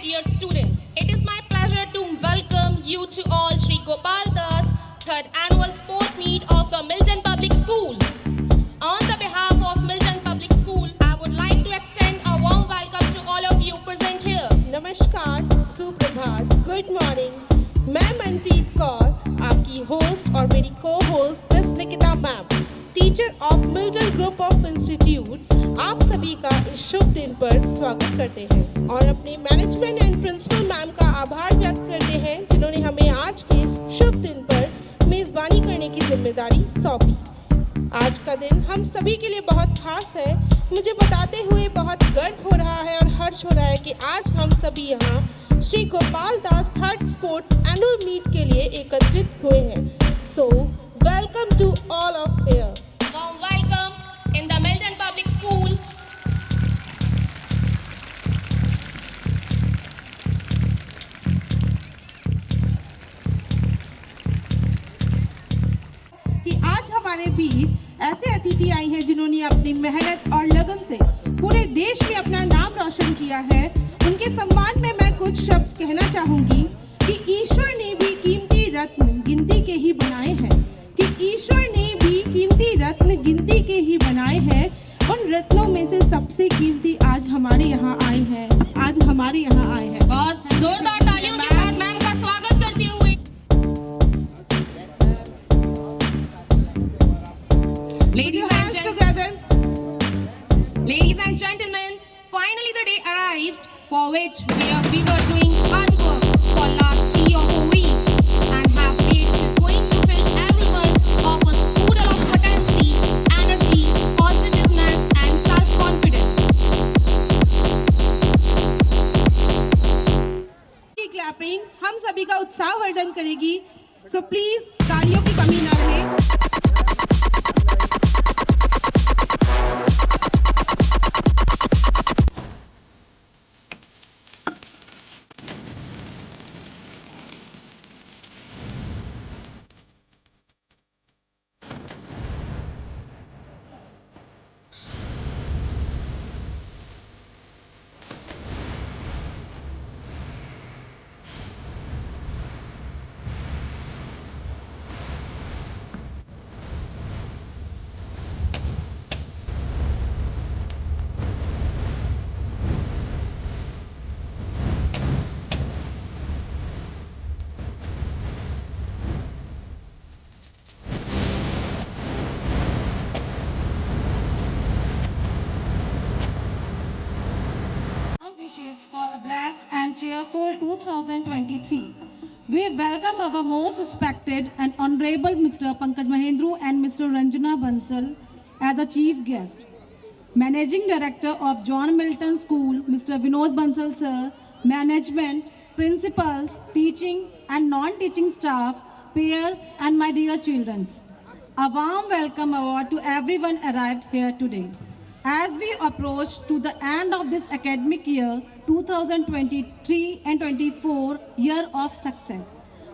dear students. It is my pleasure to welcome you to all Sri Gopal Das 3rd Annual Sport Meet of the Milton Public School. On the behalf of Milton Public School, I would like to extend a warm welcome to all of you present here. नमस्कार, सुप्रभात, good morning. मैं मनप्रीत कौर, आपकी host और मेरी co-host miss Nikita ma'am, teacher of Milton group of institute, आप सभी का इस शुभ दिन पर स्वागत करते हैं और अपने मैनेजमेंट एंड प्रिंसिपल मैम का आभार व्यक्त करते हैं जिन्होंने हमें आज के इस शुभ दिन पर मेज़बानी करने की जिम्मेदारी सौंपी। आज का दिन हम सभी के लिए बहुत खास है। मुझे बताते हुए बहुत गर्व हो रहा है और हर्ष हो रहा है कि आज हम सभी यहाँ Shri Gopal Das 3rd sports annual meet के लिए एकत्रित हुए हैं। So welcome to all of here. Warm welcome in the Milton Public School. कि आज हमारे बीच ऐसे अतिथि आई हैं जिन्होंने अपनी मेहनत और लगन से पूरे देश में अपना नाम रोशन किया है। उनके सम्मान में मैं कुछ शब्द कहना चाहूंगी कि ईश्वर ने भी कीमती रत्न गिनती के ही बनाए हैं, कि ईश्वर ने भी कीमती रत्न गिनती के ही बनाए हैं। उन रत्नों में से सबसे कीमती आज हमारे यहाँ आए हैं, आज हमारे यहाँ आए हैं। बहुत जोरदार तालियों के साथ मैम का स्वागत करते हुए Ladies and gentlemen, finally the day arrived for which we were doing hard work for last 3 or 4 weeks and have faith is going to fill everyone of a pool of potency, energy, positiveness and self-confidence. Clapping हम सभी का उत्साह वर्धन करेगी। So please तालियों की कमी ना रहे। Wishes for a blessed and cheerful 2023. We welcome our most respected and honorable Mr. Pankaj Mahendru and Mr. Ranjana Bansal as a chief guest. Managing Director of John Milton School, Mr. Vinod Bansal sir, management, principals, teaching and non-teaching staff, peer and my dear children. A warm welcome award to everyone arrived here today. As we approach to the end of this academic year 2023 and 24 year of success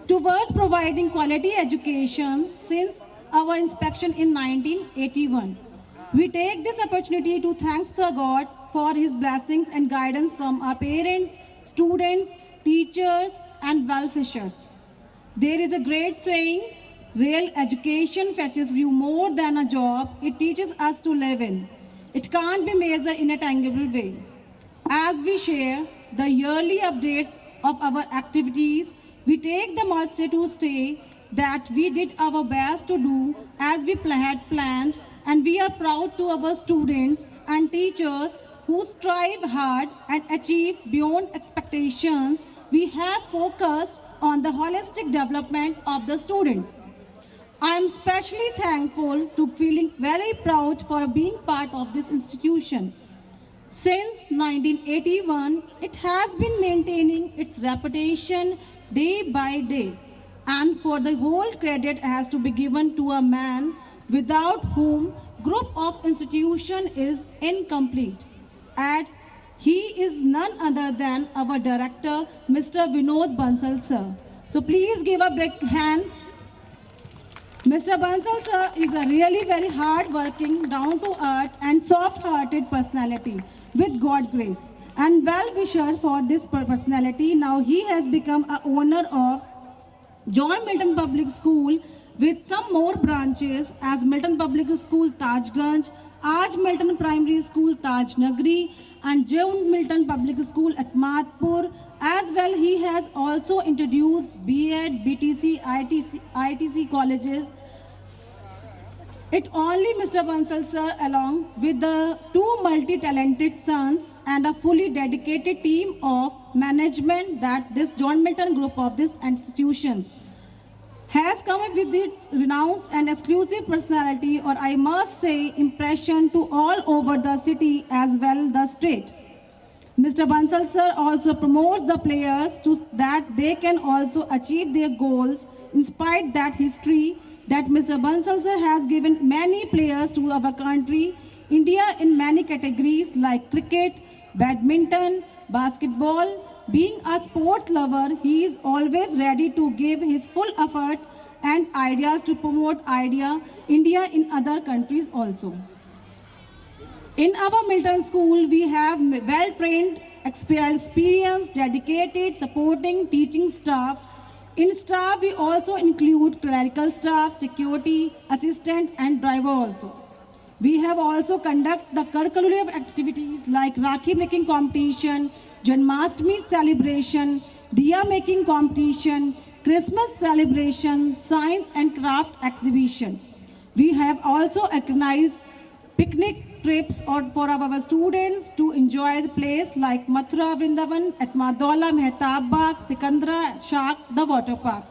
towards providing quality education since our inspection in 1981, we take this opportunity to thank the God for his blessings and guidance from our parents, students, teachers and well-wishers. There is a great saying, real education fetches you more than a job, it teaches us to live in. It can't be measured in a tangible way. As we share the yearly updates of our activities, we take the modesty to say that we did our best to do as we had planned, and we are proud to our students and teachers who strive hard and achieve beyond expectations. We have focused on the holistic development of the students. I am especially thankful to feeling very proud for being part of this institution. Since 1981, it has been maintaining its reputation day by day, and for the whole credit has to be given to a man without whom group of institution is incomplete. And he is none other than our director, Mr. Vinod Bansal sir. So please give a big hand. Mr. Bansal sir is a really very hard-working, down-to-earth and soft-hearted personality with God grace. and well-wisher for this personality. Now he has become a owner of John Milton Public School with some more branches as Milton Public School Tajganj, Aj Milton Primary School Taj Nagri, and John Milton Public School at Madpur. As well, he has also introduced B.Ed, BTC, ITC colleges. It only Mr. Bansal sir along with the two multi-talented sons and a fully dedicated team of management that this John Milton group of these institutions has come up with its renounced and exclusive personality, or I must say impression, to all over the city as well the state. Mr. Bansal sir also promotes the players to that they can also achieve their goals in spite that history that Mr. Bansal sir has given many players to our country, India, in many categories like cricket, badminton, basketball. Being a sports lover, he is always ready to give his full efforts and ideas to promote India in other countries also. In our Milton School, we have well-trained, experienced, dedicated, supporting teaching staff. In staff, we also include clerical staff, security, assistant, and driver also. We have also conducted the curricular activities like Rakhi making competition, Janmashtami celebration, Diya making competition, Christmas celebration, science and craft exhibition. We have also organized picnic trips for our students to enjoy the place like Mathura Vrindavan, at Madola, Mehtab Bagh, Sikandra, Shak, the water park.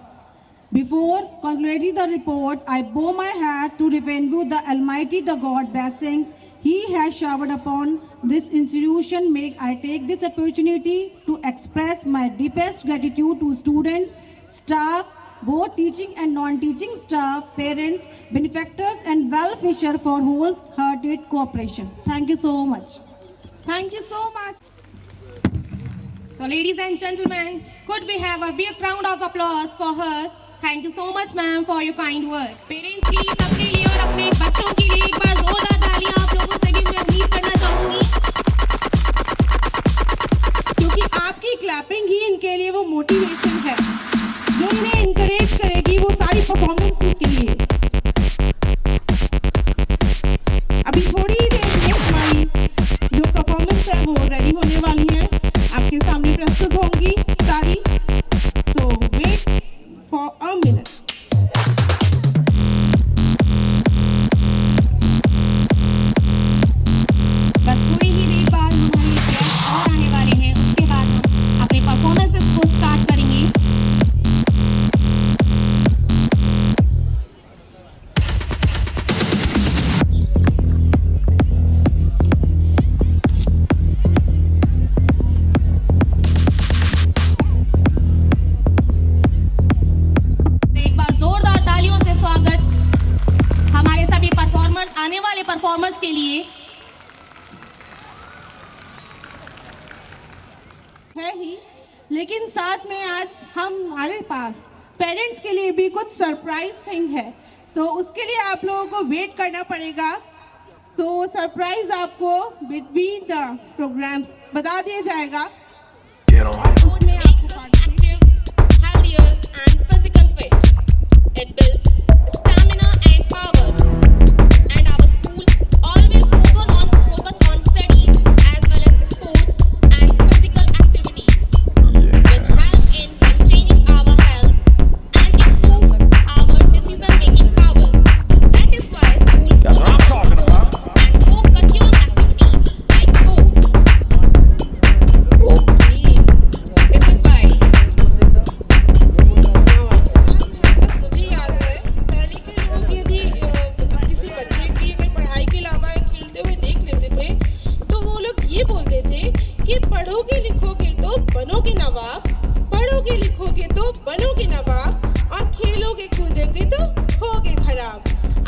Before concluding the report, I bow my hat to renew the Almighty, the God blessings He has showered upon this institution. May I take this opportunity to express my deepest gratitude to students, staff, both teaching and non-teaching staff, parents, benefactors, and well-wishers for wholehearted cooperation. Thank you so much. Thank you so much. So, ladies and gentlemen, could we have a big round of applause for her? Thank you so much, ma'am, for your kind words. Parents, please अपने लिए और अपने बच्चों के लिए एक बार जोरदार तालियां आप लोगों से भी मैं उम्मीद करना चाहूंगी, क्योंकि आपकी क्लैपिंग ही इनके लिए वो मोटिवेशन है जो इन्हें इनकरेज करेगी वो सारी परफॉर्मेंस के लिए। अभी थोड़ी ही देर में हमारी जो परफॉर्मेंस है वो रेडी होने वाली है, आपके सामने प्रस्तुत होंगी सारी। सो वेट फॉर अ मिनट। बस थोड़ी ही देर बाद हमारे गेस्ट और आने वाले हैं, उसके बाद हम अपने परफॉर्मेंसेस को स्टार्ट करेंगे। आने वाले परफॉर्मर्स के लिए है ही, लेकिन साथ में आज हमारे पास पेरेंट्स के लिए भी कुछ सरप्राइज थिंग है। सो उसके लिए आप लोगों को वेट करना पड़ेगा। सो सरप्राइज आपको बिटवीन द प्रोग्राम्स बता दिया जाएगा। उसमें makes us active, healthier and physical fit. It builds stamina and power. And our school always focus on studies as well as sports and physical activities, which help in maintaining our health and improves our decision-making power. That is why school focuses on sports and co-curriculum activities like sports. Okay, This is why मुझे याद है पहले के लोग यदि किसी बच्चे की अगर पढ़ाई के अलावा खेलते हुए देख लेते थे तो वो लोग ये बोलते थे कि पढ़ोगे लिखोगे तो बनोगे नवाब, पढ़ोगे लिखोगे तो बनोगे नवाब और खेलोगे कूदोगे तो होगे खराब।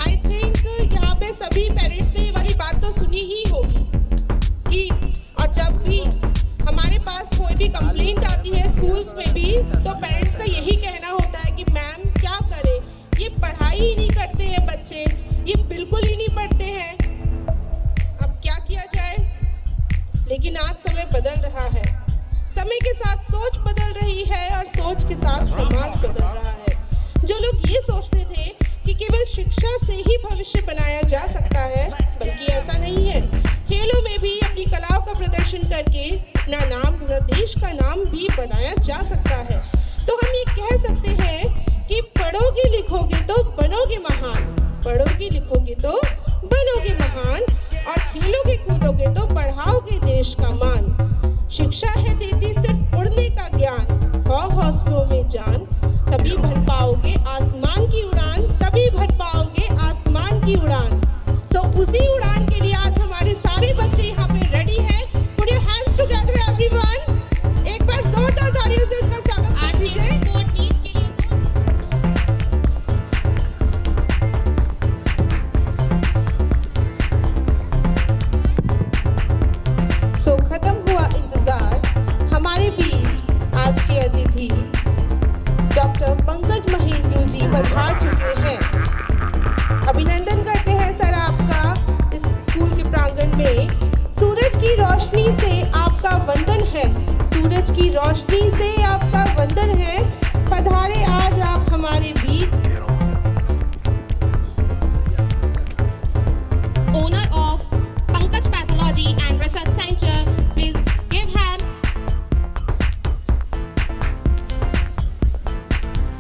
आई थिंक यहाँ पे सभी पेरेंट्स ने ये वाली बात तो सुनी ही होगी कि और जब भी हमारे पास कोई भी कंप्लेंट आती है स्कूल्स में भी तो पेरेंट्स का यही कहना होता है कि मैम क्या करें, ये पढ़ाई ही नहीं करते हैं बच्चे, ये बिल्कुल ही नहीं पढ़ते हैं, अब क्या किया जाए। लेकिन आज समय बदल रहा शिक्षा से ही भविष्य बनाया जा सकता है, बल्कि ऐसा नहीं है। खेलों में भी अपनी कलाओं का प्रदर्शन करके अपना नाम तथा देश का नाम भी बनाया जा सकता है। तो हम ये कह सकते हैं कि पढ़ोगे लिखोगे तो बनोगे महान, पढ़ोगे लिखोगे तो बनोगे महान, और खेलोगे कूदोगे तो बढ़ाओगे देश का मान। शिक्षा है देती सिर्फ उड़ने का ज्ञान, हौसलों में जान, तभी भर पाओगे आसमान की उड़ान, तभी भर पाओगे आसमान की उड़ान। सो उसी उड़ान के लिए आज हमारे सारे बच्चे यहाँ पे रेडी हैं। Put your hands together everyone. एक बार जोरदार तालियों से उनका स्वागत आज कीजिए। के स्पोर्ट मीट्स के लिए सो खत्म हुआ इंतजार, हमारे बीच आज के अतिथि डॉक्टर पंकज महेंद्र जी पधार चुके हैं। अभिनंदन करते हैं सर आपका इस स्कूल के प्रांगण में। सूरज की रोशनी से आपका वंदन है, सूरज की रोशनी से आपका वंदन है। पधारे आज आप हमारे बीच। owner of Pankaj Pathology and Research Center, please give him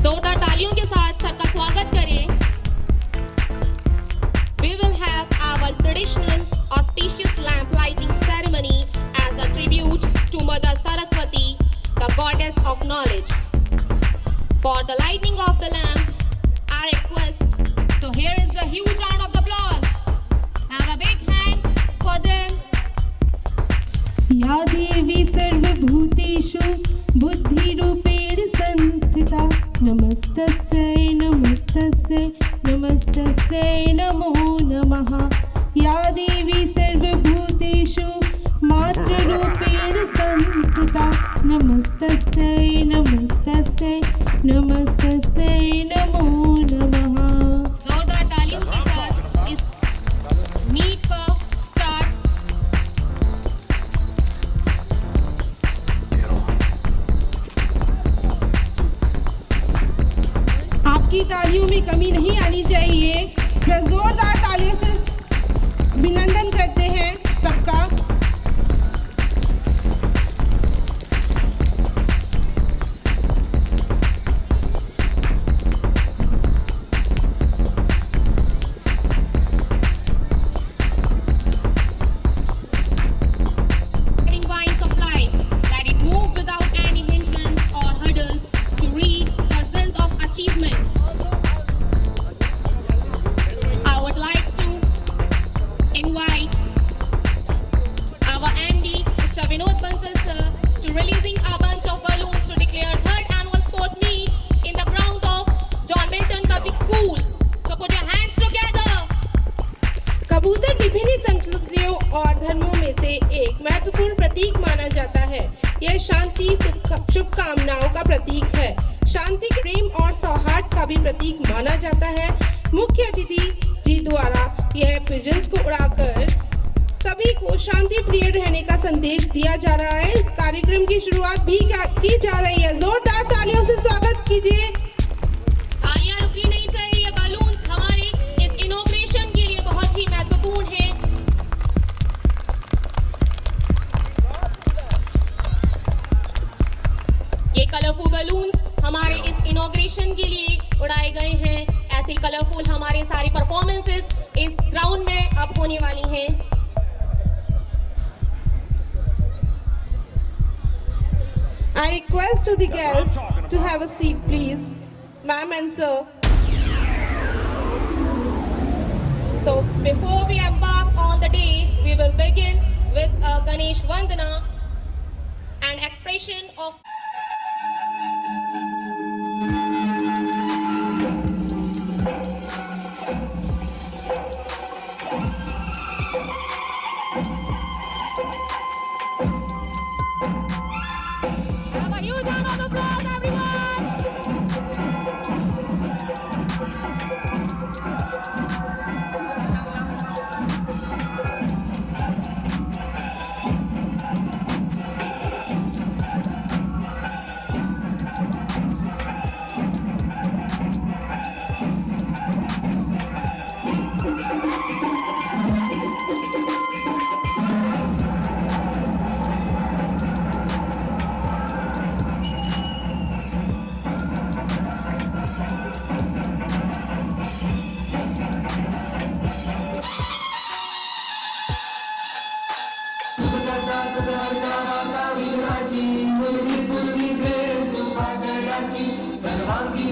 जोरदार तालियों के साथ सर का स्वागत करें। We will have our traditional auspicious lamp lighting ceremony as a tribute to Mother Saraswati, the goddess of knowledge. For the lighting of the lamp, I request. So here is the huge round of applause. Have a big hand for them. या देवी सर्वभूतेषु बुद्धिरूपेण संस्थिता नमस्तस्यै नमस्तस्यै नमस्तस्यै नमो नमः। या देवी सर्वभूतेषु मातृरूपेण संस्थिता नमस्तस्यै नमस्तस्यै नमस्तस्यै नमो नमः। जोरदार तालियों के साथ इस मीट का स्टार्ट। आपकी तालियों में कमी नहीं आनी चाहिए। जोरदार तालियों से अभिनंदन करते हैं सबका। Living vines of life, let it move without any hindrance or hurdles to reach the zenith of achievements. I would like to invite our MD, Mr. Vinod Bansal sir, to releasing a bunch of balloons to declare third annual sport meet in the ground of John Milton Public School. So put your hands together. कबूतर विभिन्न संस्कृतियों और धर्मों में से एक महत्वपूर्ण प्रतीक माना जाता है। यह शांति, शुभकामनाओं का प्रतीक है। शांति, प्रेम और सौहार्द का भी प्रतीक माना जाता है। मुख्य अतिथि जी द्वारा यह पिजन्स को उड़ाकर सभी को शांति प्रिय रहने का संदेश दिया जा रहा है। इस कार्यक्रम की शुरुआत भी की जा रही है। जोरदार तालियों से स्वागत कीजिए। तालियां रुकनी नहीं चाहिए। ये बलून्स हमारे इस इनॉग्रेशन के लिए बहुत ही महत्वपूर्ण है। ये कलरफुल बलून्स हमारे इस इनॉग्रेशन के लिए उड़ाए गए हैं। ऐसे कलरफुल हमारे सारी परफॉर्मेंसेस इस ग्राउंड में अब होने वाली हैं। I request to the guests to have a seat, please. Ma'am and sir. So before we embark on the day, we will begin with a Ganesh Vandana, an expression of Have a huge round of applause, everyone!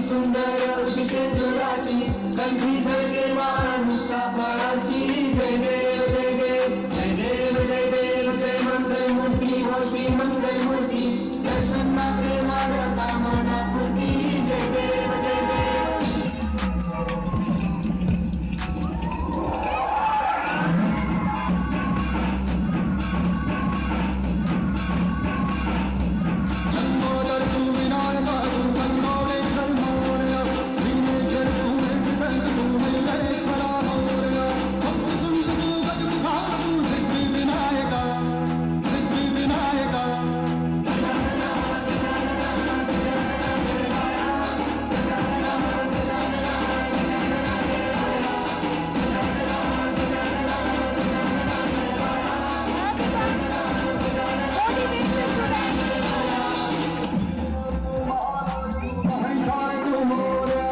सुंदर शेंदुराची कंठी झळके वाण मुक्ता फळाची जय देव जय देव जय देव जय देव जय मंगल मूर्ती हो श्री मंगल मूर्ती दर्शन मात्रे माझ्या कामना पूर्ती जय देव जय देव लंबोदर तू विनायक तू संगोवे मोरया विघ्नेश्वर तू वेंकटन तू मैलय खरा मोरया भक्तुंड तू गजमुखा तू सिद्धी विनायका सिद्धी विनायका अहंकार तू मोरया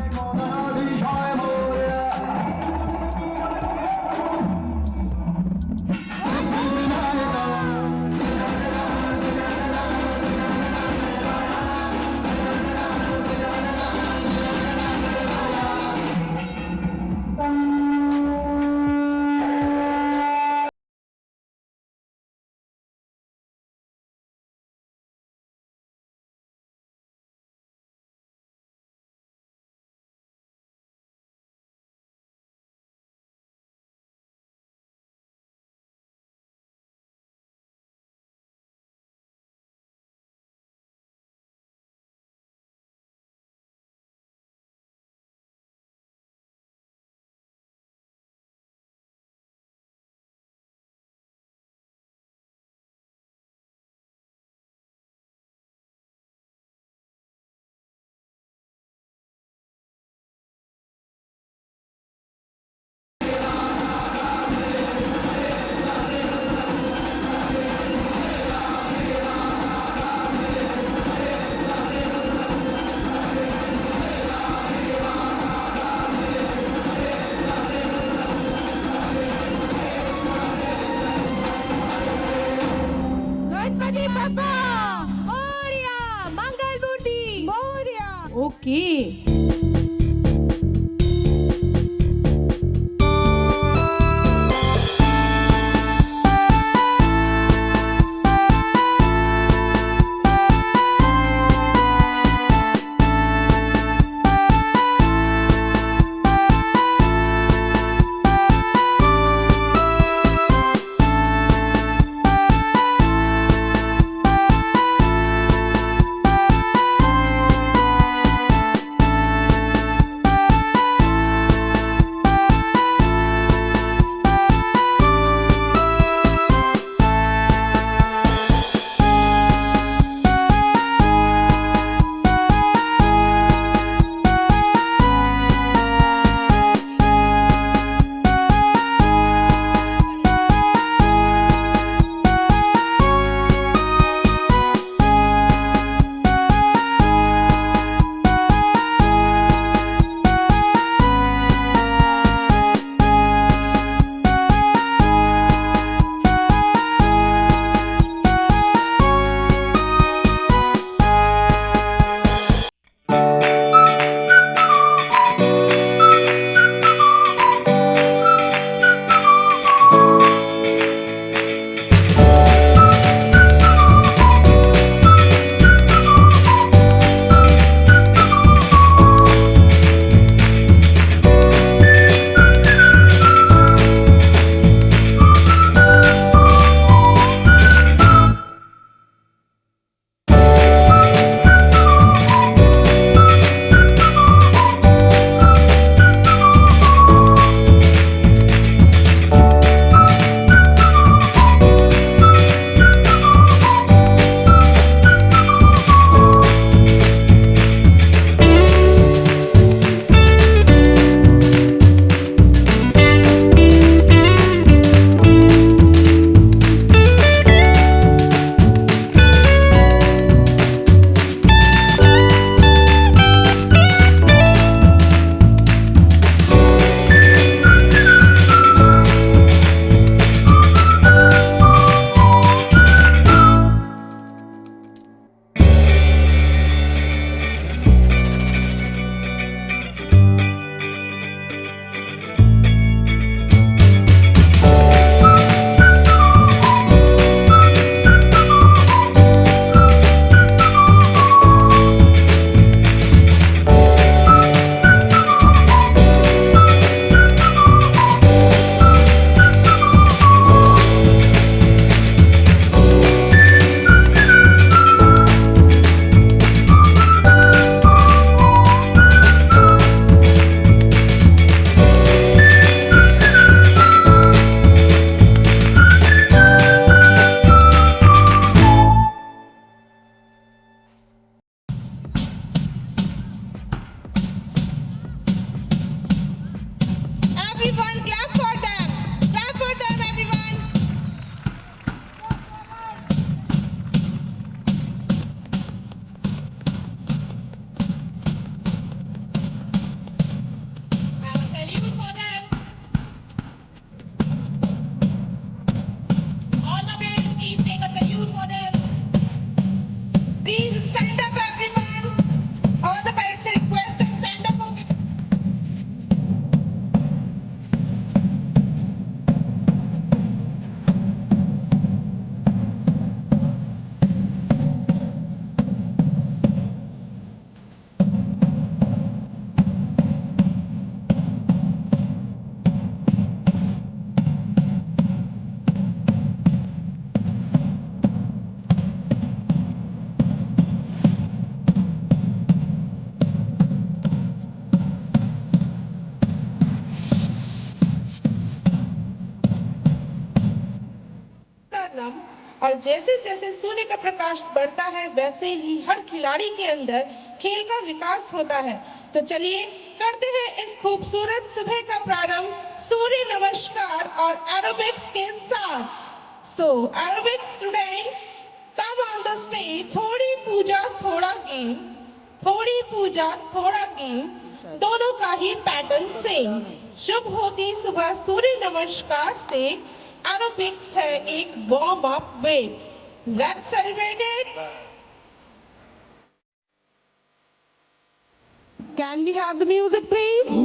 गणाधीशाय मोरया सिद्धी विनायका गणपती बाप्पा मोरया मंगल मूर्ती Morya. Okay. salute for them. Please stand up, everyone. All the parents are requested to stand up. प्राणायाम। और जैसे जैसे सूर्य का प्रकाश बढ़ता है वैसे ही हर खिलाड़ी के अंदर खेल का विकास होता है। तो चलिए करते हैं इस खूबसूरत सुबह का प्रारंभ सूर्य नमस्कार और एरोबिक्स के साथ। So aerobics students come on the stage. थोड़ी पूजा थोड़ा गेम, थोड़ी पूजा थोड़ा गेम, दोनों का ही पैटर्न सेम। शुभ होती सुबह सूर्य नमस्कार से एरोबिक्स है एक warm up wave. Let's celebrate it. Can we have the music please?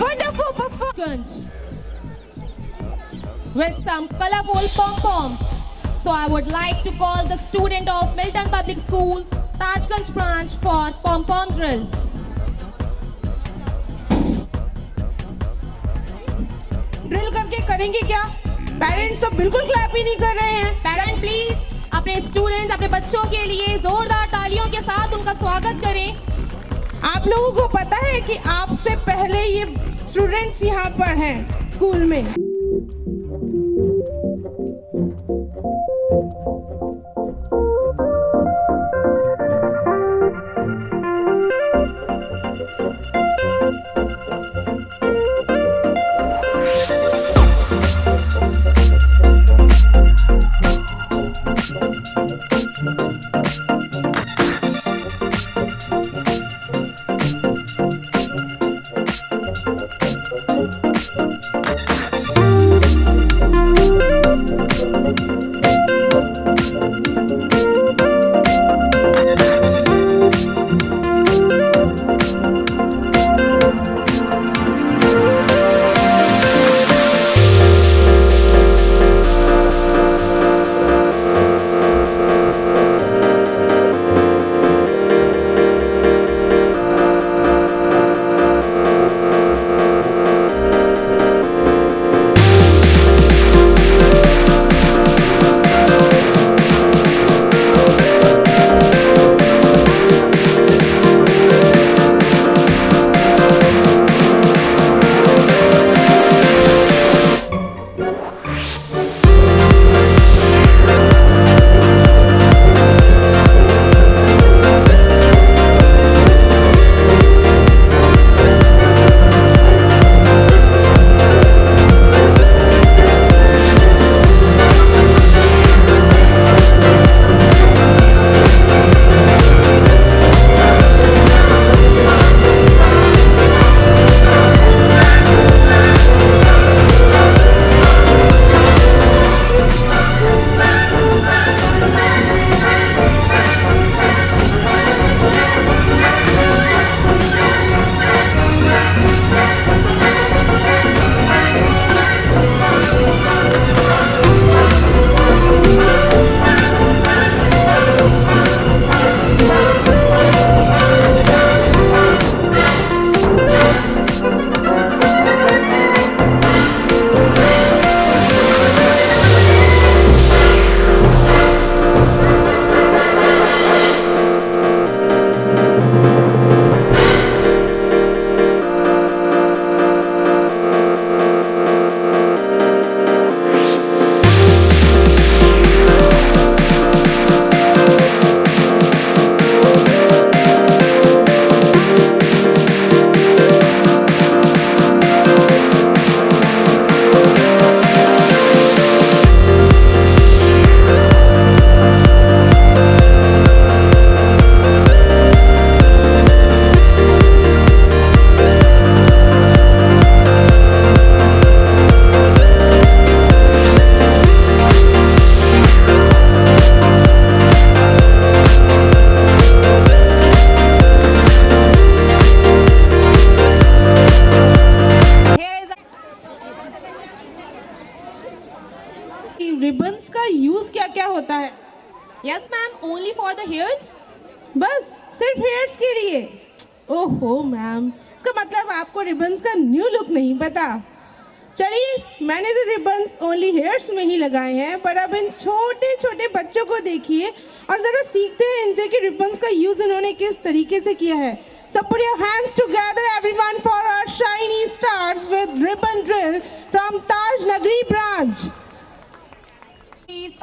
wonderful performance. With some colorful pom-poms. So I would like to call the student of Milton Public School, Tajganj branch for pom-pom drills. Drill करके करेंगे क्या? Parents तो बिल्कुल clap ही नहीं कर रहे हैं। Parent please अपने स्टूडेंट्स, अपने बच्चों के लिए जोरदार तालियों के साथ उनका स्वागत करें। आप लोगों को पता है कि आपसे पहले ये स्टूडेंट्स यहाँ पर हैं स्कूल में। रिबन्स का यूज क्या क्या होता है? Yes ma'am, only for the hairs? बस सिर्फ हेयर्स के लिए? ओहो मैम, इसका मतलब आपको रिबन्स का न्यू लुक नहीं पता। चलिए, मैंने तो रिबन्स ओनली हेयर्स में ही लगाए हैं, पर अब इन छोटे छोटे बच्चों को देखिए और ज़रा सीखते हैं इनसे कि रिबन्स का यूज़ इन्होंने किस तरीके से किया है। So put your hands together everyone for our shiny stars with ribbon drill from Taj Nagri branch. Please.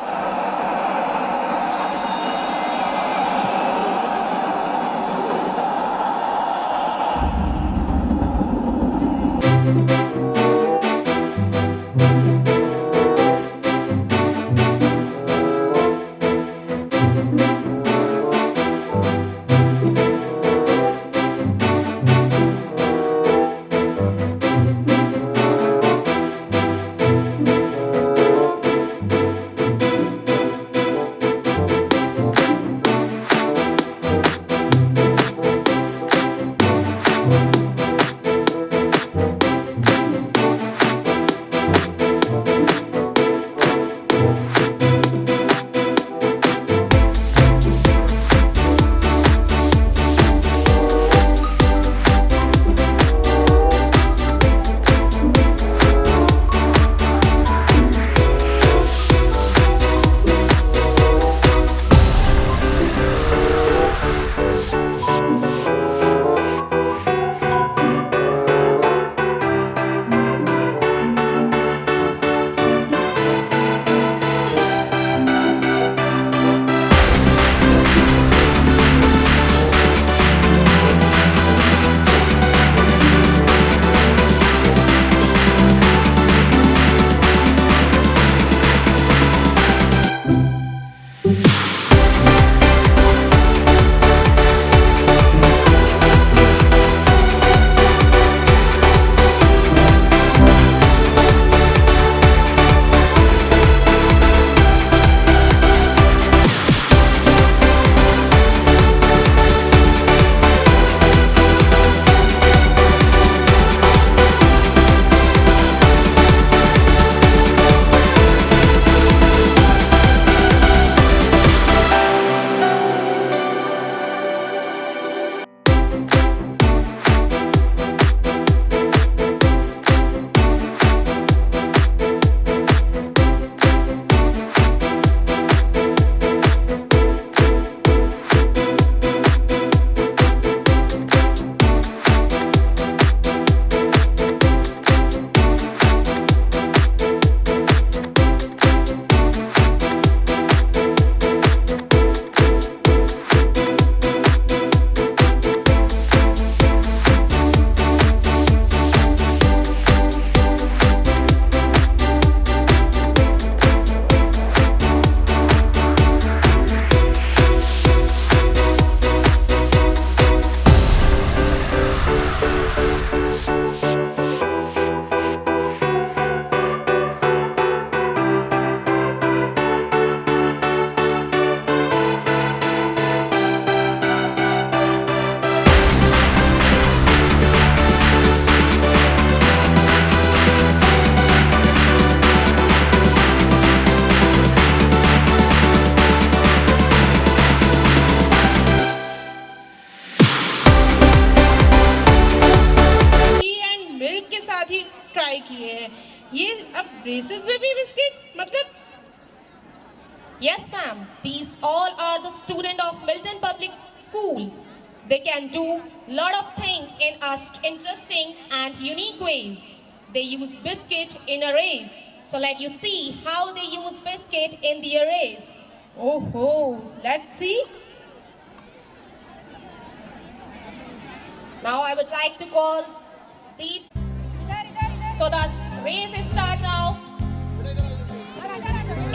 Races में भी बिस्किट मतलब? Yes, ma'am. These all are the student of Milton Public School. They can do lot of things in interesting and unique ways. They use biscuit in a race. So let you see how they use biscuit in the race. Oh ho, let's see. Now I would like to call the... So the race is start now.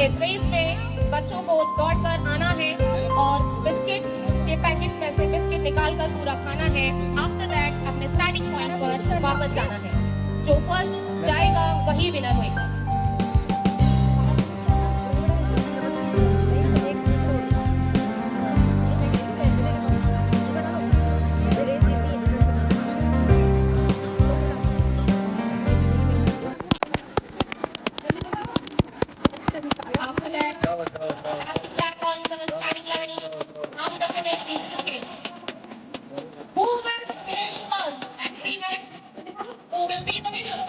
इस race में बच्चों को दौड़कर आना है और biscuit के packets में से बिस्किट निकालकर पूरा खाना है। आफ्टर दैट अपने स्टार्टिंग पॉइंट पर वापस जाना है। जो फर्स्ट जाएगा वही विनर होगा। After that, back on the starting line, after finish these biscuits. Who will finish first? And see who will be the winner.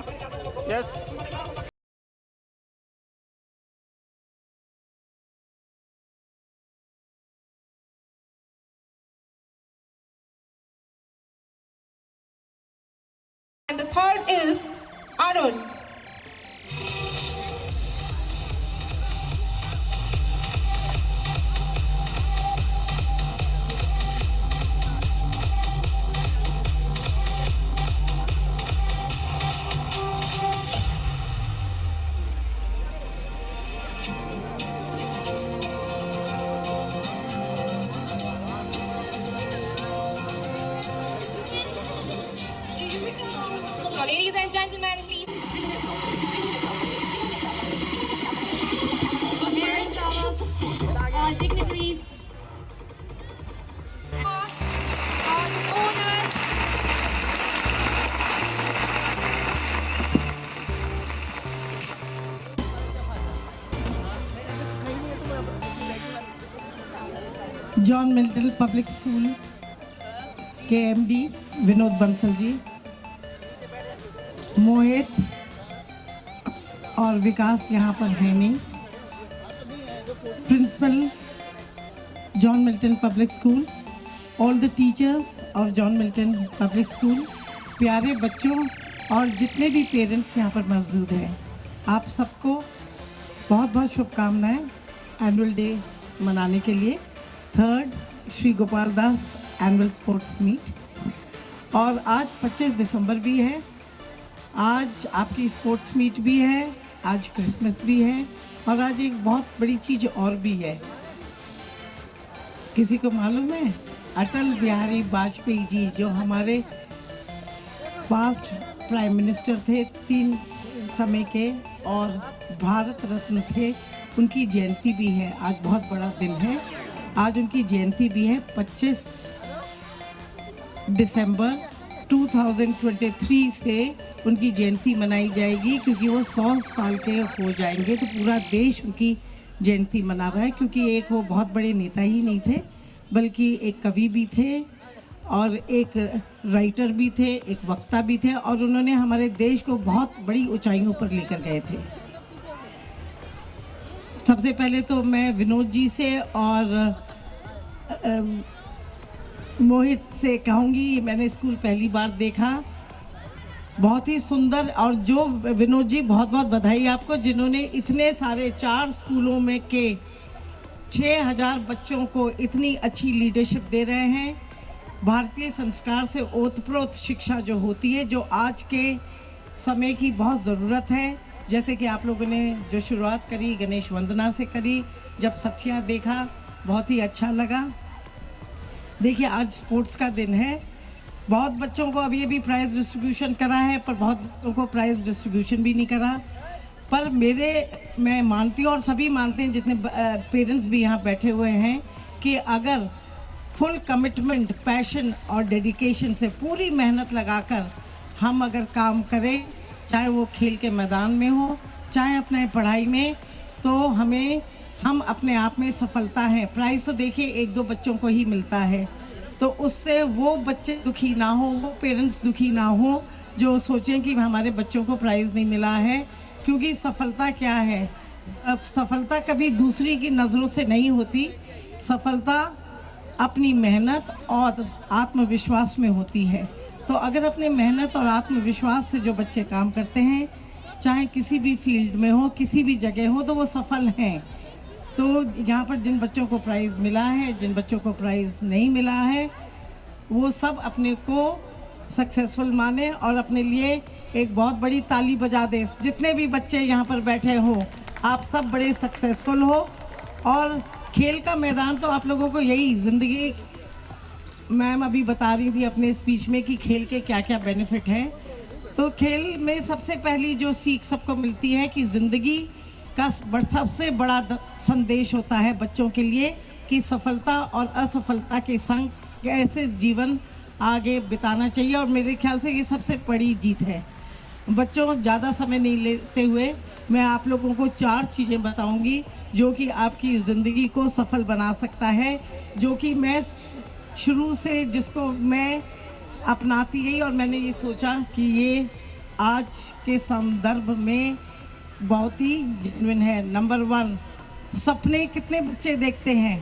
Yes. And the third is Arun. So, ladies and gentlemen, please. Here is all dignitaries. Our owner. John Milton public school के MD Vinod Bansal ji, Mohit और विकास यहाँ पर हैं नहीं, principal John Milton public school, all the teachers of John Milton public school, प्यारे बच्चों और जितने भी पेरेंट्स यहाँ पर मौजूद हैं, आप सबको बहुत बहुत शुभकामनाएं एनुअल डे मनाने के लिए। थर्ड श्री गोपाल दास एनुअल स्पोर्ट्स मीट, और आज 25 दिसंबर भी है, आज आपकी स्पोर्ट्स मीट भी है, आज क्रिसमस भी है, और आज एक बहुत बड़ी चीज़ और भी है। किसी को मालूम है? अटल बिहारी वाजपेयी जी जो हमारे पास्ट प्राइम मिनिस्टर थे 3 समय के और भारत रत्न थे, उनकी जयंती भी है। आज बहुत बड़ा दिन है, आज उनकी जयंती भी है। 25 दिसंबर 2023 से उनकी जयंती मनाई जाएगी, क्योंकि वो 100 साल के हो जाएंगे, तो पूरा देश उनकी जयंती मना रहा है। क्योंकि एक वो बहुत बड़े नेता ही नहीं थे, बल्कि एक कवि भी थे और एक राइटर भी थे, एक वक्ता भी थे, और उन्होंने हमारे देश को बहुत बड़ी ऊंचाइयों पर लेकर गए थे। सबसे पहले तो मैं विनोद जी से और मोहित से कहूँगी, मैंने स्कूल पहली बार देखा, बहुत ही सुंदर। और जो विनोद जी, बहुत बहुत बधाई आपको, जिन्होंने इतने सारे 4 स्कूलों में के 6000 बच्चों को इतनी अच्छी लीडरशिप दे रहे हैं। भारतीय संस्कार से ओतप्रोत शिक्षा जो होती है, जो आज के समय की बहुत ज़रूरत है। जैसे कि आप लोगों ने जो शुरुआत करी गणेश वंदना से करी, जब सत्या देखा बहुत ही अच्छा लगा। देखिए, आज स्पोर्ट्स का दिन है, बहुत बच्चों को अभी प्राइज़ डिस्ट्रीब्यूशन करा है, पर बहुत बच्चों को प्राइज़ डिस्ट्रीब्यूशन भी नहीं करा। पर मैं मानती हूँ और सभी मानते हैं, जितने पेरेंट्स भी यहाँ बैठे हुए हैं, कि अगर फुल कमिटमेंट, पैशन और डेडिकेशन से पूरी मेहनत लगाकर हम अगर काम करें, चाहे वो खेल के मैदान में हो, चाहे अपने पढ़ाई में, तो हम अपने आप में सफलता हैं। प्राइज़ तो देखिए 1-2 बच्चों को ही मिलता है, तो उससे वो बच्चे दुखी ना हो, वो पेरेंट्स दुखी ना हो जो सोचें कि हमारे बच्चों को प्राइज़ नहीं मिला है। क्योंकि सफलता क्या है? सफलता कभी दूसरी की नज़रों से नहीं होती, सफलता अपनी मेहनत और आत्मविश्वास में होती है। तो अगर अपने मेहनत और आत्मविश्वास से जो बच्चे काम करते हैं, चाहे किसी भी फील्ड में हो, किसी भी जगह हो, तो वो सफल हैं। तो यहाँ पर जिन बच्चों को प्राइज़ मिला है, जिन बच्चों को प्राइज़ नहीं मिला है, वो सब अपने को सक्सेसफुल माने और अपने लिए एक बहुत बड़ी ताली बजा दें। जितने भी बच्चे यहाँ पर बैठे हो, आप सब बड़े सक्सेसफुल हो। और खेल का मैदान तो आप लोगों को यही ज़िंदगी, मैम अभी बता रही थी अपने स्पीच में कि खेल के क्या क्या बेनिफिट हैं। तो खेल में सबसे पहली जो सीख सबको मिलती है कि ज़िंदगी का सबसे बड़ा संदेश होता है बच्चों के लिए, कि सफलता और असफलता के संग कैसे जीवन आगे बिताना चाहिए। और मेरे ख्याल से ये सबसे बड़ी जीत है। बच्चों, ज़्यादा समय नहीं लेते हुए मैं आप लोगों को 4 चीज़ें बताऊंगी जो कि आपकी ज़िंदगी को सफल बना सकता है, जो कि मैं शुरू से जिसको मैं अपनाती गई, और मैंने ये सोचा कि ये आज के संदर्भ में बहुत ही जेन्युइन है। नंबर 1, सपने कितने बच्चे देखते हैं?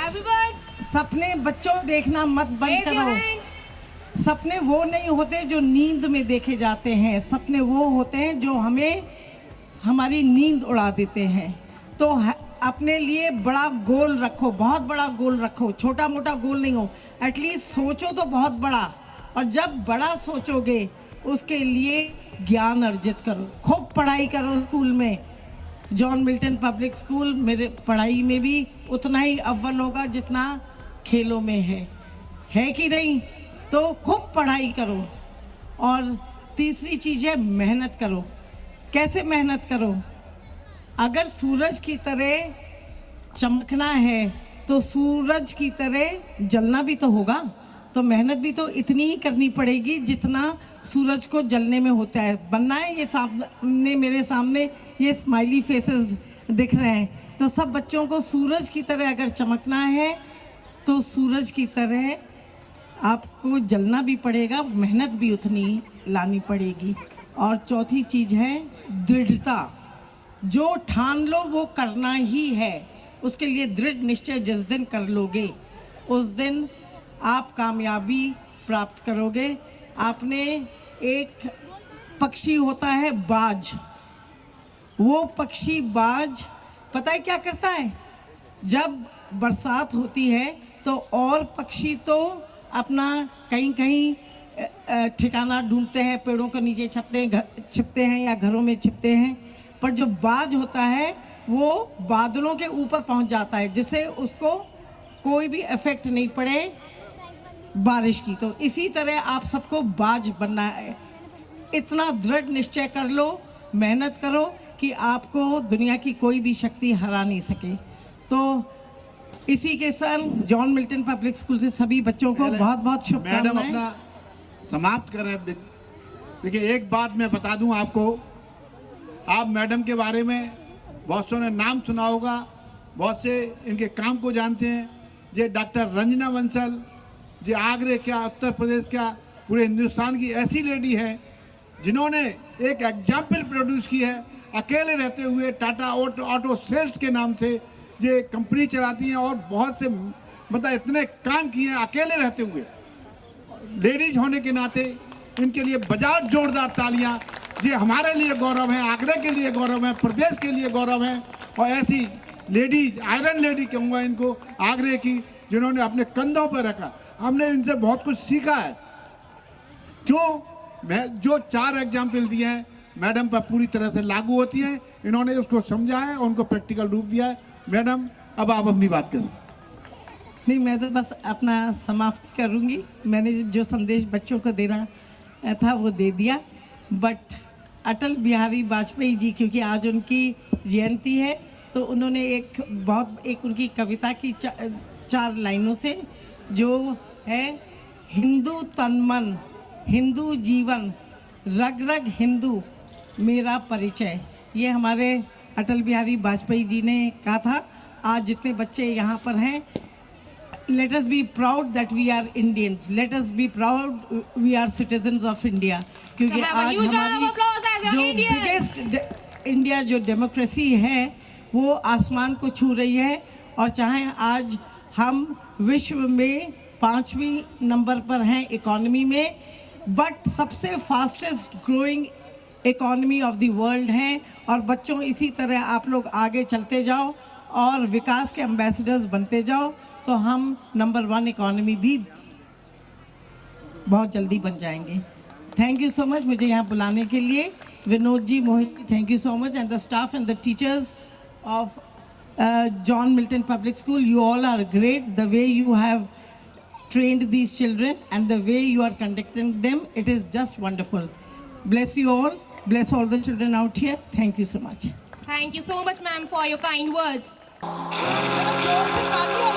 Everyone, सपने बच्चों देखना मत बंद raise your करो। hand. सपने वो नहीं होते जो नींद में देखे जाते हैं, सपने वो होते हैं जो हमें हमारी नींद उड़ा देते हैं। तो अपने लिए बड़ा गोल रखो, बहुत बड़ा गोल रखो, छोटा मोटा गोल नहीं हो, एटलीस्ट सोचो तो बहुत बड़ा। और जब बड़ा सोचोगे उसके लिए ज्ञान अर्जित करो, खूब पढ़ाई करो स्कूल में। जॉन मिल्टन पब्लिक स्कूल मेरे पढ़ाई में भी उतना ही अव्वल होगा जितना खेलों में है कि नहीं? तो खूब पढ़ाई करो। और तीसरी चीज़ है मेहनत करो। कैसे मेहनत करो? अगर सूरज की तरह चमकना है तो सूरज की तरह जलना भी तो होगा, तो मेहनत भी तो इतनी ही करनी पड़ेगी जितना सूरज को जलने में होता है। बनना है ये सामने, मेरे सामने ये स्माइली फेसेस दिख रहे हैं, तो सब बच्चों को सूरज की तरह अगर चमकना है तो सूरज की तरह आपको जलना भी पड़ेगा, मेहनत भी उतनी लानी पड़ेगी। और चौथी चीज़ है दृढ़ता। जो ठान लो वो करना ही है, उसके लिए दृढ़ निश्चय जिस दिन कर लोगे उस दिन आप कामयाबी प्राप्त करोगे। आपने एक पक्षी होता है बाज, वो पक्षी बाज पता है क्या करता है? जब बरसात होती है तो और पक्षी तो अपना कहीं कहीं ठिकाना ढूंढते हैं, पेड़ों के नीचे छिपते हैं या घरों में छिपते हैं, पर जो बाज होता है वो बादलों के ऊपर पहुंच जाता है जिससे उसको कोई भी इफेक्ट नहीं पड़े बारिश की। तो इसी तरह आप सबको बाज बनना है। इतना दृढ़ निश्चय कर लो, मेहनत करो कि आपको दुनिया की कोई भी शक्ति हरा नहीं सके। तो इसी के संग जॉन मिल्टन पब्लिक स्कूल से सभी बच्चों को बहुत बहुत मैडम शुभकामनाएं। अपना समाप्त करें। देखिए एक बात मैं बता दूं आपको, आप मैडम के बारे में बहुत सौ ने नाम सुना होगा, बहुत से इनके काम को जानते हैं। ये डॉक्टर रंजना बंसल, जो आगरे क्या, उत्तर प्रदेश क्या, पूरे हिंदुस्तान की ऐसी लेडी है जिन्होंने एक एग्जाम्पल प्रोड्यूस की है। अकेले रहते हुए टाटा ऑटो सेल्स के नाम से ये कंपनी चलाती हैं और बहुत से मतलब इतने काम किए हैं अकेले रहते हुए। लेडीज होने के नाते इनके लिए बजाओ जोरदार तालियां। ये हमारे लिए गौरव है, आगरा के लिए गौरव है, प्रदेश के लिए गौरव है। और ऐसी लेडीज, आयरन लेडी कहूँगा इनको, आगरे की, जिन्होंने अपने कंधों पर रखा। हमने इनसे बहुत कुछ सीखा है। क्यों? मैं जो 4 एग्जाम्पल दिए हैं मैडम पर पूरी तरह से लागू होती हैं। इन्होंने उसको समझा है और उनको प्रैक्टिकल रूप दिया है। मैडम अब आप अपनी बात करें। नहीं, मैं तो बस अपना समाप्त करूंगी। मैंने जो संदेश बच्चों को देना था वो दे दिया। बट अटल बिहारी वाजपेयी जी, क्योंकि आज उनकी जयंती है, तो उन्होंने एक उनकी कविता की 4 लाइनों से, जो है हिंदू तन मन, हिंदू जीवन, रग रग हिंदू मेरा परिचय, ये हमारे अटल बिहारी वाजपेयी जी ने कहा था। आज जितने बच्चे यहाँ पर हैं, let us be proud that we are Indians, let us be proud we are citizens of India, क्योंकि So have a आज huge round of हमारी applause as young जो Indians. बिगेस्ट इंडिया जो डेमोक्रेसी है वो आसमान को छू रही है। और चाहे आज हम विश्व में 5वीं नंबर पर हैं इकोनॉमी में, बट सबसे fastest growing economy of the world हैं। और बच्चों, इसी तरह आप लोग आगे चलते जाओ और विकास के एम्बेसडर्स बनते जाओ, तो हम नंबर 1 इकोनॉमी भी बहुत जल्दी बन जाएंगे। थैंक यू सो मच मुझे यहाँ बुलाने के लिए। Vinod ji, Mohit, thank you so much, and the staff and the teachers of John Milton Public School. You all are great. The way you have trained these children and the way you are conducting them, it is just wonderful. Bless you all. Bless all the children out here. Thank you so much. Thank you so much, ma'am, for your kind words. जरा जोर से तालियां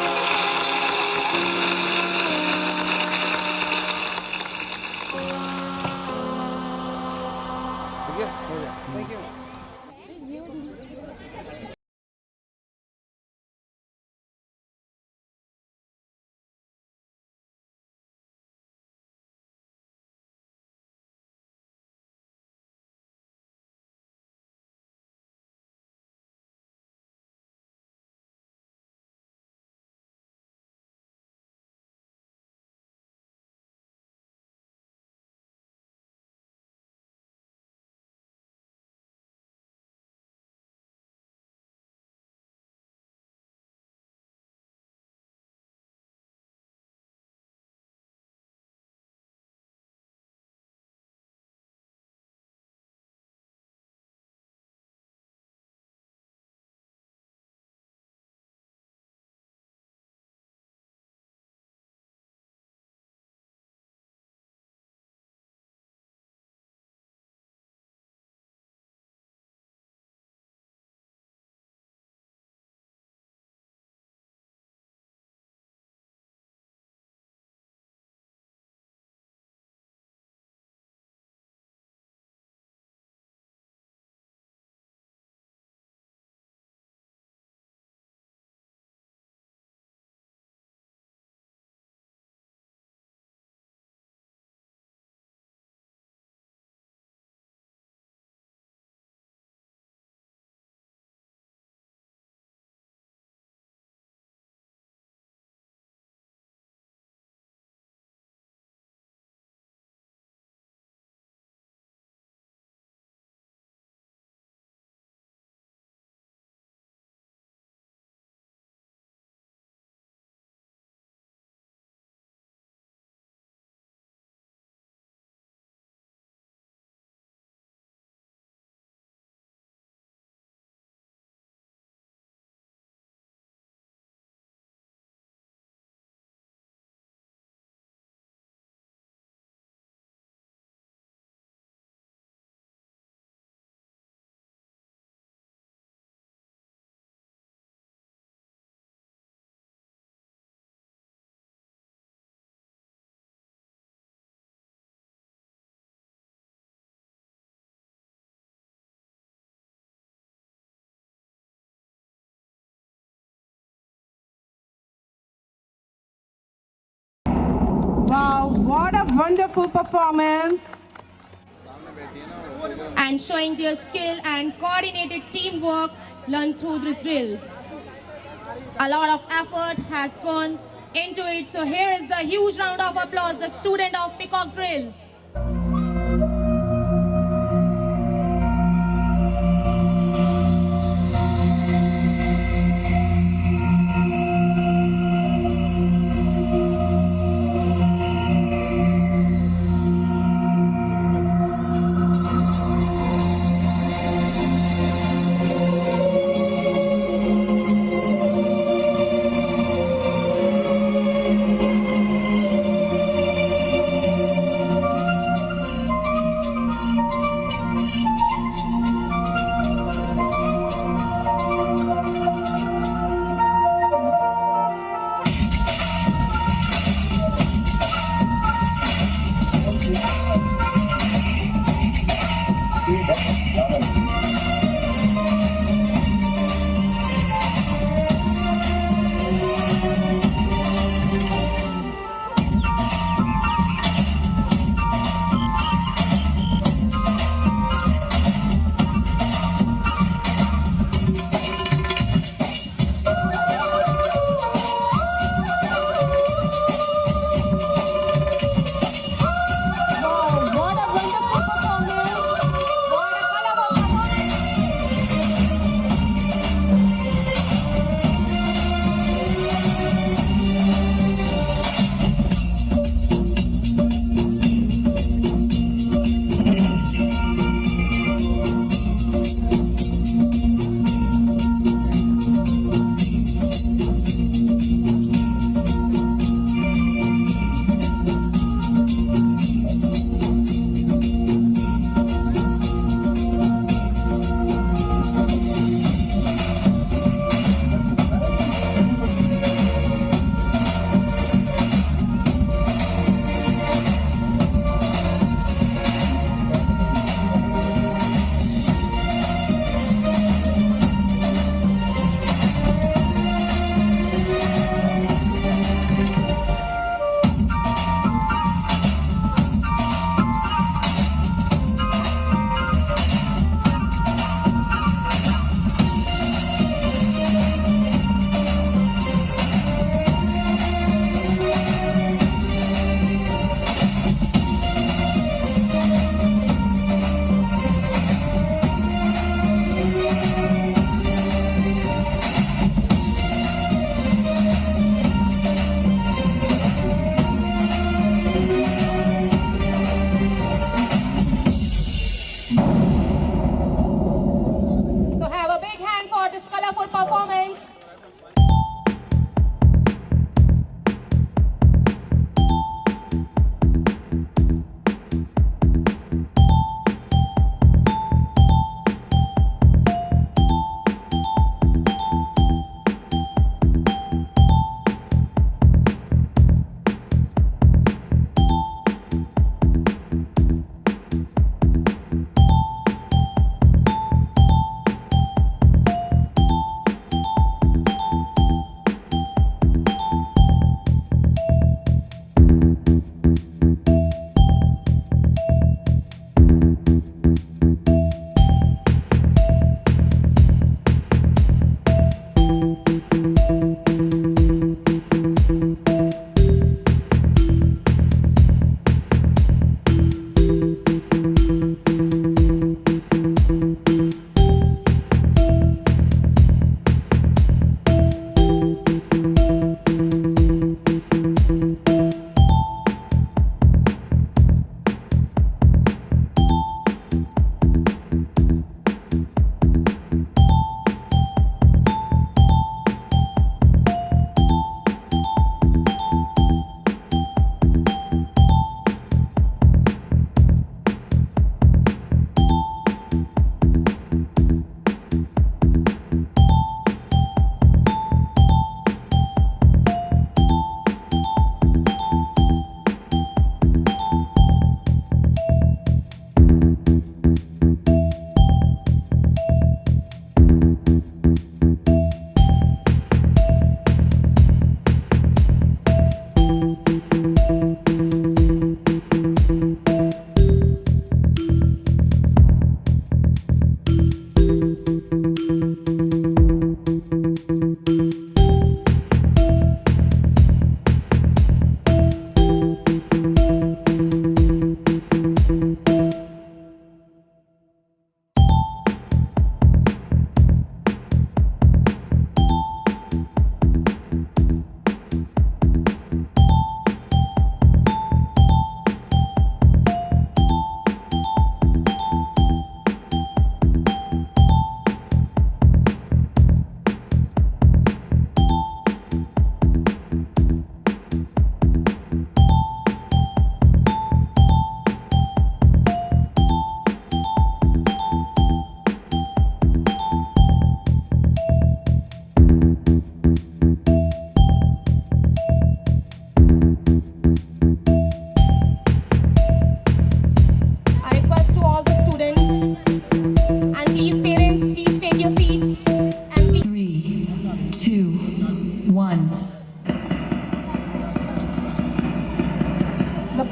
wonderful performance. And showing their skill and coordinated teamwork learned through this drill. A lot of effort has gone into it. So here is the huge round of applause, the student of Peacock Drill.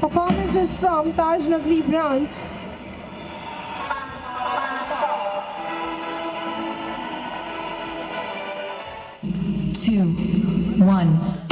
Performance is from Taj Nagri branch. Two, one.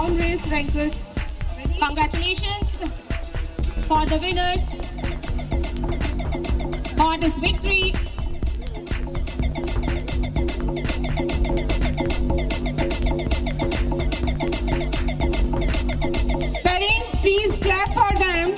round race rankers. Congratulations for the winners for this victory. Parents, please clap for them.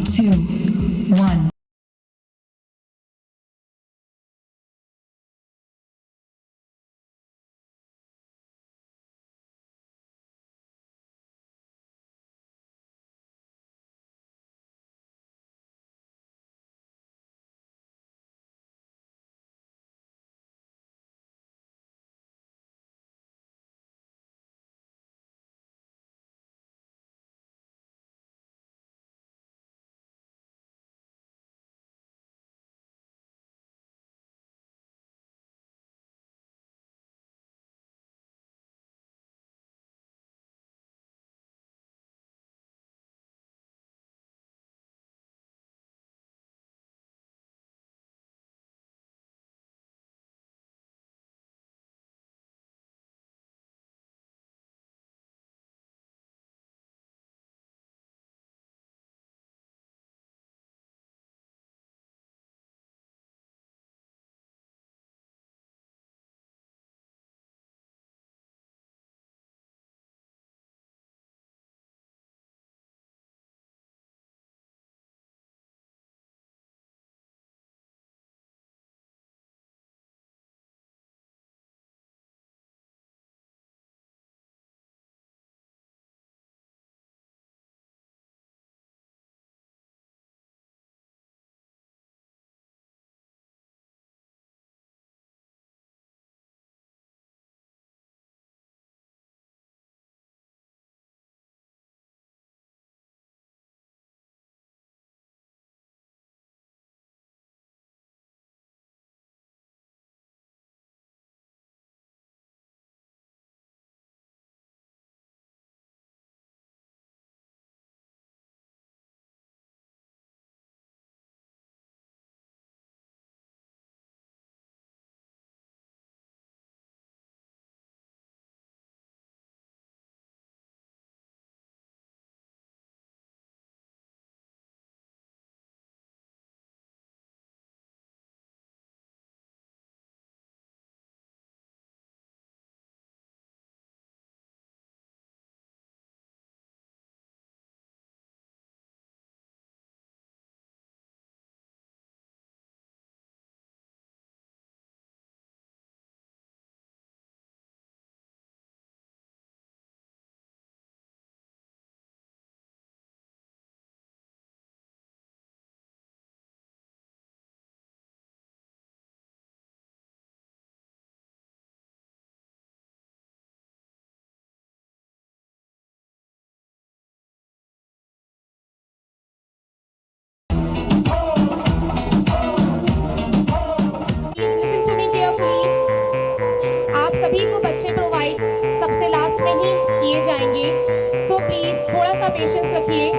2, 1. Please listen to me carefully. आप सभी को बच्चे provide सबसे last में ही किए जाएंगे, so please थोड़ा सा पेशेंस रखिए।